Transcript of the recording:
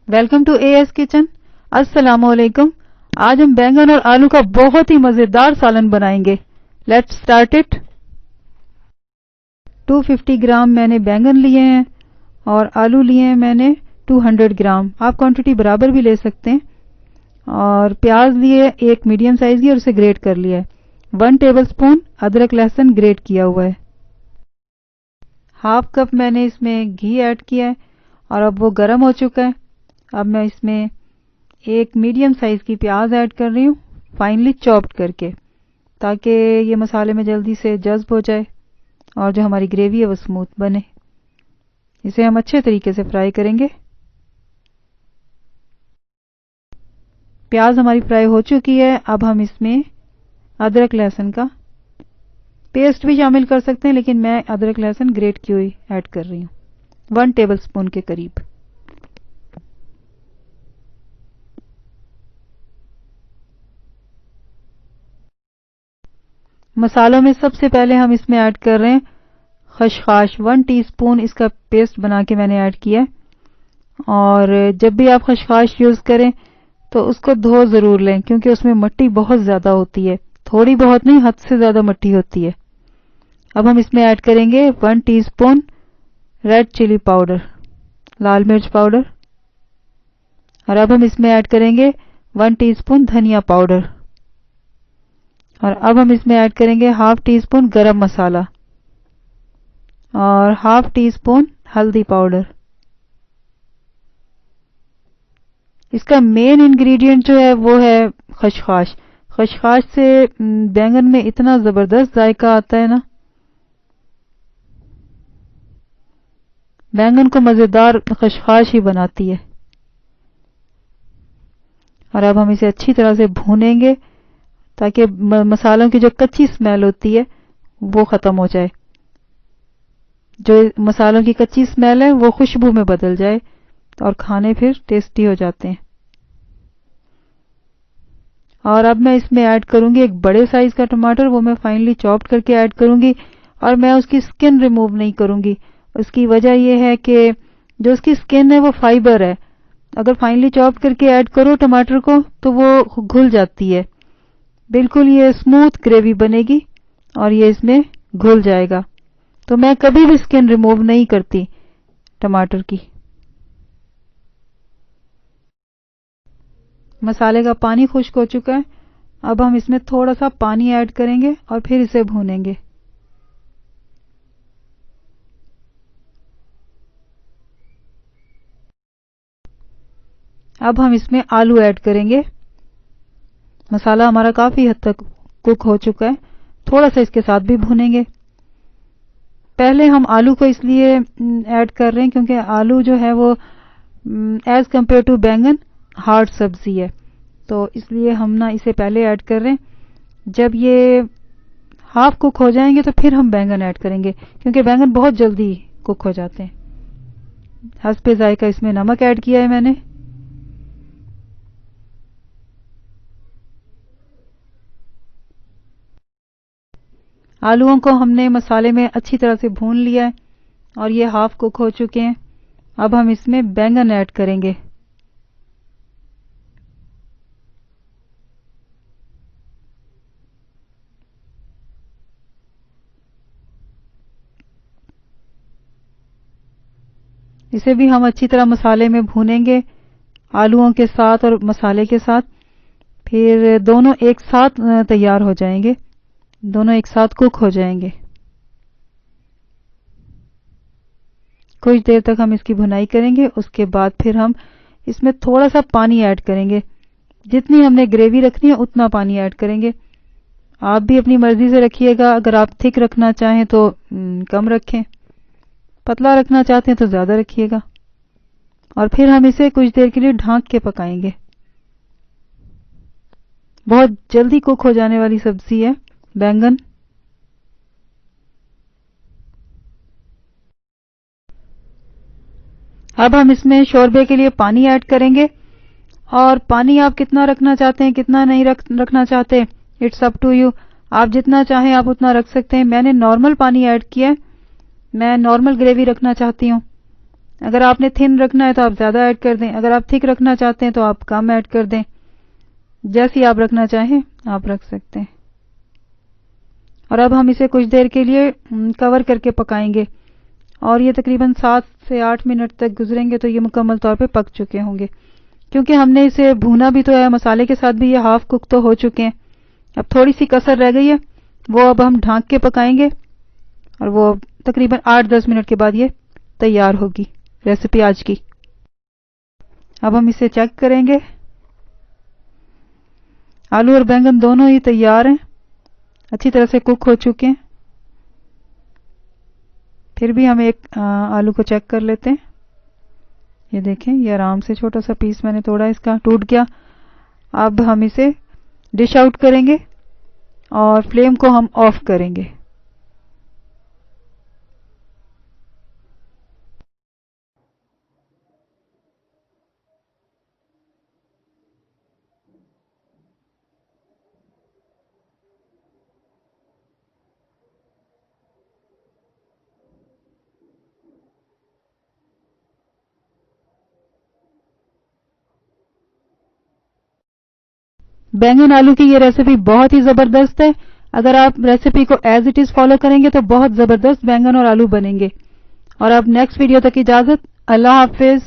Welcome to as kitchen. अस्सलामुअलैकुम। आज हम बैंगन और आलू का बहुत ही मज़ेदार सालन बनाएंगे। Let's start it. 250 ग्राम मैंने बैंगन लिए हैं और आलू लिए हैं मैंने 200 ग्राम। आप क्वांटिटी बराबर भी ले सकते हैं। और प्याज लिए एक मीडियम साइज की और उसे ग्रेट कर लिया है। 1 टेबलस्पून अदरक लहसुन ग्रेट किया हुआ है। हाफ कप मैंने इसमें घी ऐड किया है और अब वो गर्म हो चुका है। अब मैं इसमें एक मीडियम साइज की प्याज ऐड कर रही हूँ, फाइनली चॉप्ड करके, ताकि ये मसाले में जल्दी से जज्ब हो जाए और जो हमारी ग्रेवी है वो स्मूथ बने। इसे हम अच्छे तरीके से फ्राई करेंगे। प्याज हमारी फ्राई हो चुकी है। अब हम इसमें अदरक लहसुन का पेस्ट भी शामिल कर सकते हैं, लेकिन मैं अदरक लहसुन ग्रेट की हुई ऐड कर रही हूँ, 1 टेबलस्पून के करीब। मसालों में सबसे पहले हम इसमें ऐड कर रहे हैं खसखस। 1 टीस्पून इसका पेस्ट बना के मैंने ऐड किया है। और जब भी आप खसखस यूज़ करें तो उसको धो ज़रूर लें, क्योंकि उसमें मिट्टी बहुत ज़्यादा होती है। थोड़ी बहुत नहीं, हद से ज़्यादा मिट्टी होती है। अब हम इसमें ऐड करेंगे 1 टीस्पून रेड चिली पाउडर, लाल मिर्च पाउडर। और अब हम इसमें ऐड करेंगे 1 टीस्पून धनिया पाउडर। और अब हम इसमें ऐड करेंगे हाफ टी स्पून गरम मसाला और हाफ टी स्पून हल्दी पाउडर। इसका मेन इंग्रेडिएंट जो है वो है खसखस। खसखस से बैंगन में इतना ज़बरदस्त जायका आता है ना, बैंगन को मज़ेदार खसखस ही बनाती है। और अब हम इसे अच्छी तरह से भूनेंगे ताकि मसालों की जो कच्ची स्मेल होती है वो ख़त्म हो जाए। जो मसालों की कच्ची स्मेल है वो खुशबू में बदल जाए और खाने फिर टेस्टी हो जाते हैं। और अब मैं इसमें ऐड करूंगी एक बड़े साइज का टमाटर, वो मैं फाइनली चॉप्ड करके ऐड करूंगी। और मैं उसकी स्किन रिमूव नहीं करूंगी। उसकी वजह यह है कि जो उसकी स्किन है वो फाइबर है। अगर फाइनली चॉप्ड करके ऐड करो टमाटर को तो वो घुल जाती है। बिल्कुल ये स्मूथ ग्रेवी बनेगी और ये इसमें घुल जाएगा। तो मैं कभी भी स्किन रिमूव नहीं करती टमाटर की। मसाले का पानी खुश्क हो चुका है। अब हम इसमें थोड़ा सा पानी ऐड करेंगे और फिर इसे भूनेंगे। अब हम इसमें आलू ऐड करेंगे। मसाला हमारा काफ़ी हद तक कुक हो चुका है। थोड़ा सा इसके साथ भी भूनेंगे। पहले हम आलू को इसलिए ऐड कर रहे हैं क्योंकि आलू जो है वो एज़ कम्पेयर टू बैंगन हार्ड सब्जी है, तो इसलिए हम ना इसे पहले ऐड कर रहे हैं। जब ये हाफ कुक हो जाएंगे तो फिर हम बैंगन ऐड करेंगे, क्योंकि बैंगन बहुत जल्दी कुक हो जाते हैं। हस्बे जायका इसमें नमक ऐड किया है मैंने। आलूओं को हमने मसाले में अच्छी तरह से भून लिया है और ये हाफ कुक हो चुके हैं। अब हम इसमें बैंगन ऐड करेंगे। इसे भी हम अच्छी तरह मसाले में भूनेंगे, आलूओं के साथ और मसाले के साथ। फिर दोनों एक साथ तैयार हो जाएंगे, दोनों एक साथ कुक हो जाएंगे। कुछ देर तक हम इसकी भुनाई करेंगे। उसके बाद फिर हम इसमें थोड़ा सा पानी ऐड करेंगे। जितनी हमने ग्रेवी रखनी है उतना पानी ऐड करेंगे। आप भी अपनी मर्जी से रखिएगा। अगर आप थिक रखना चाहें तो कम रखें, पतला रखना चाहते हैं तो ज़्यादा रखिएगा। और फिर हम इसे कुछ देर के लिए ढक के पकाएंगे। बहुत जल्दी कुक हो जाने वाली सब्जी है बैंगन। अब हम इसमें शोरबे के लिए पानी ऐड करेंगे। और पानी आप कितना रखना चाहते हैं, कितना नहीं रखना चाहते, इट्स अप टू यू। आप जितना चाहें आप उतना रख सकते हैं। मैंने नॉर्मल पानी ऐड किया है, मैं नॉर्मल ग्रेवी रखना चाहती हूँ। अगर आपने थिन रखना है तो आप ज़्यादा ऐड कर दें, अगर आप थिक रखना चाहते हैं तो आप कम ऐड कर दें, जैसी आप रखना चाहें आप रख सकते हैं। और अब हम इसे कुछ देर के लिए कवर करके पकाएंगे और ये तकरीबन 7 से 8 मिनट तक गुजरेंगे तो ये मुकम्मल तौर पे पक चुके होंगे, क्योंकि हमने इसे भूना भी तो है, मसाले के साथ भी ये हाफ कुक तो हो चुके हैं। अब थोड़ी सी कसर रह गई है, वो अब हम ढांक के पकाएंगे और वो तकरीबन 8-10 मिनट के बाद ये तैयार होगी रेसिपी आज की। अब हम इसे चेक करेंगे। आलू और बैंगन दोनों ही तैयार हैं, अच्छी तरह से कुक हो चुके हैं। फिर भी हम एक आलू को चेक कर लेते हैं। ये देखें, ये आराम से छोटा सा पीस मैंने तोड़ा, इसका टूट गया। अब हम इसे डिश आउट करेंगे और फ्लेम को हम ऑफ करेंगे। बैंगन आलू की ये रेसिपी बहुत ही ज़बरदस्त है। अगर आप रेसिपी को एज इट इज़ फॉलो करेंगे तो बहुत ज़बरदस्त बैंगन और आलू बनेंगे। और अब नेक्स्ट वीडियो तक इजाज़त। अल्लाह हाफिज़।